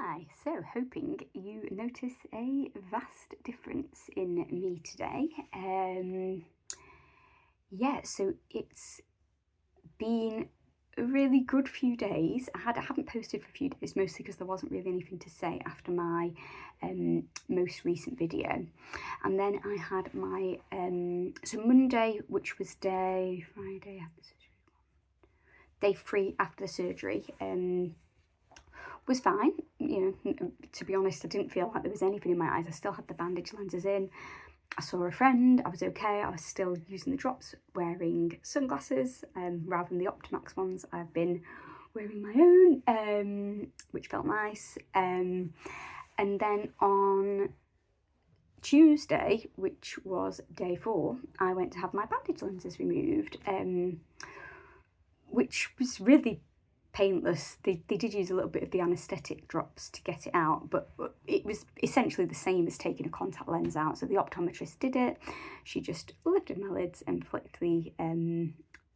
Hi, so hoping you notice a vast difference in me today. So it's been a really good few days. I haven't posted for a few days, mostly because there wasn't really anything to say after my most recent video. And then I had my, so Monday, which was day 3 after the surgery, was fine. You know, to be honest, I didn't feel like there was anything in my eyes. I still had the bandage lenses in. I saw a friend, I was okay. I was still using the drops, wearing sunglasses rather than the Optimax ones. I've been wearing my own, which felt nice. And then on Tuesday, which was day 4, I went to have my bandage lenses removed, which was really painless. They did use a little bit of the anaesthetic drops to get it out, but it was essentially the same as taking a contact lens out. So the optometrist did it. She just lifted my lids and flicked the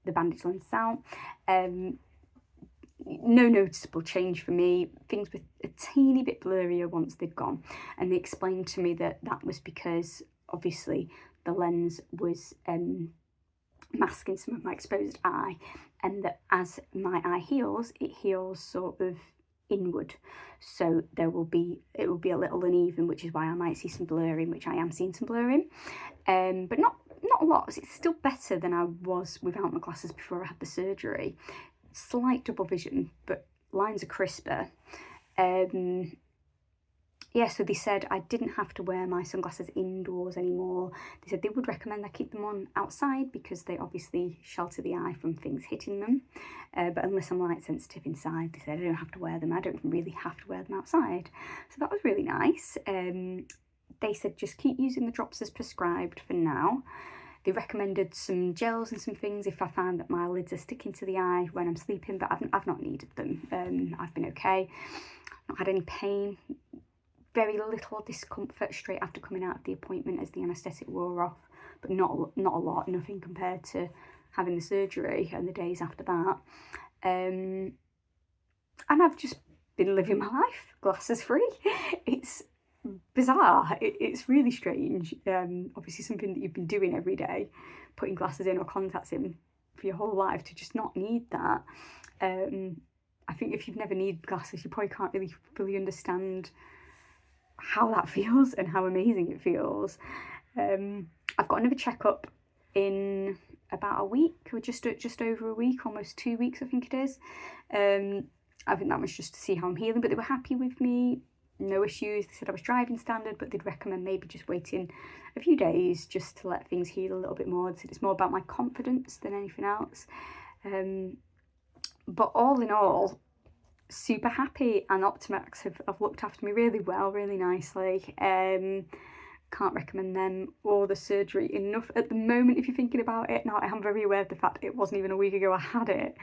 bandage lenses out. No noticeable change for me. Things were a teeny bit blurrier once they'd gone, and they explained to me that was because obviously the lens was masking some of my exposed eye, and that as my eye heals, it heals sort of inward, so it will be a little uneven, which is why I might see some blurring, which I am seeing some blurring, but not a lot. It's still better than I was without my glasses before I had the surgery. Slight double vision, but lines are crisper. So they said I didn't have to wear my sunglasses indoors anymore. They said they would recommend I keep them on outside because they obviously shelter the eye from things hitting them. But unless I'm light sensitive inside, they said I don't have to wear them. I don't even really have to wear them outside. So that was really nice. They said just keep using the drops as prescribed for now. They recommended some gels and some things if I found that my lids are sticking to the eye when I'm sleeping, but I've not needed them. I've been okay. Not had any pain. Very little discomfort straight after coming out of the appointment as the anaesthetic wore off, but not a lot, nothing compared to having the surgery and the days after that. And I've just been living my life glasses free. It's bizarre. It's really strange. Obviously something that you've been doing every day, putting glasses in or contacts in for your whole life, to just not need that. I think if you've never needed glasses, you probably can't really fully understand how that feels and how amazing it feels. I've got another checkup in about a week, or just over a week, almost 2 weeks I think it is. I think that was just to see how I'm healing, but they were happy with me, no issues. They said I was driving standard, but they'd recommend maybe just waiting a few days just to let things heal a little bit more. They said it's more about my confidence than anything else. But all in all, super happy, and Optimax have looked after me really well, really nicely. Can't recommend them or the surgery enough at the moment if you're thinking about it. Now, I am very aware of the fact it wasn't even a week ago I had it,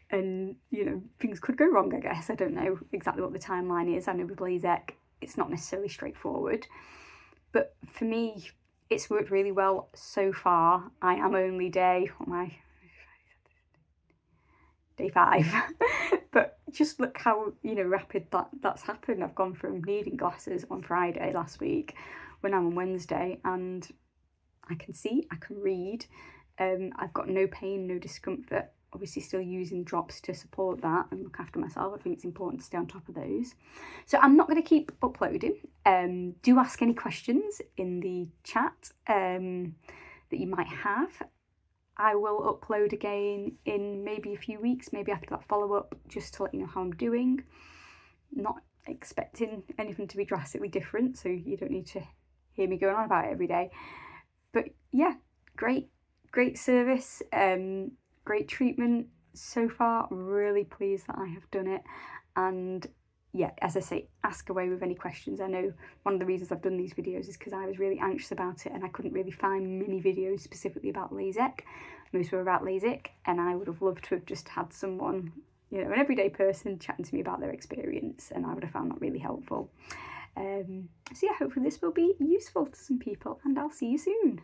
and you know, things could go wrong, I guess. I don't know exactly what the timeline is. I know with LASEK it's not necessarily straightforward, but for me it's worked really well so far. I am only day 5 but just look how, you know, rapid that's happened. I've gone from needing glasses on Friday last week, when I'm on Wednesday, and I can see, I can read, I've got no pain, no discomfort. Obviously still using drops to support that and look after myself. I think it's important to stay on top of those. So I'm not going to keep uploading. Do ask any questions in the chat that you might have. I will upload again in maybe a few weeks, maybe after that follow-up, just to let you know how I'm doing. Not expecting anything to be drastically different, so you don't need to hear me going on about it every day. But yeah, great service, great treatment so far. Really pleased that I have done it. And yeah, as I say, ask away with any questions. I know one of the reasons I've done these videos is because I was really anxious about it and I couldn't really find many videos specifically about LASEK. Most were about LASIK, and I would have loved to have just had someone, you know, an everyday person chatting to me about their experience, and I would have found that really helpful. So yeah, hopefully this will be useful to some people, and I'll see you soon.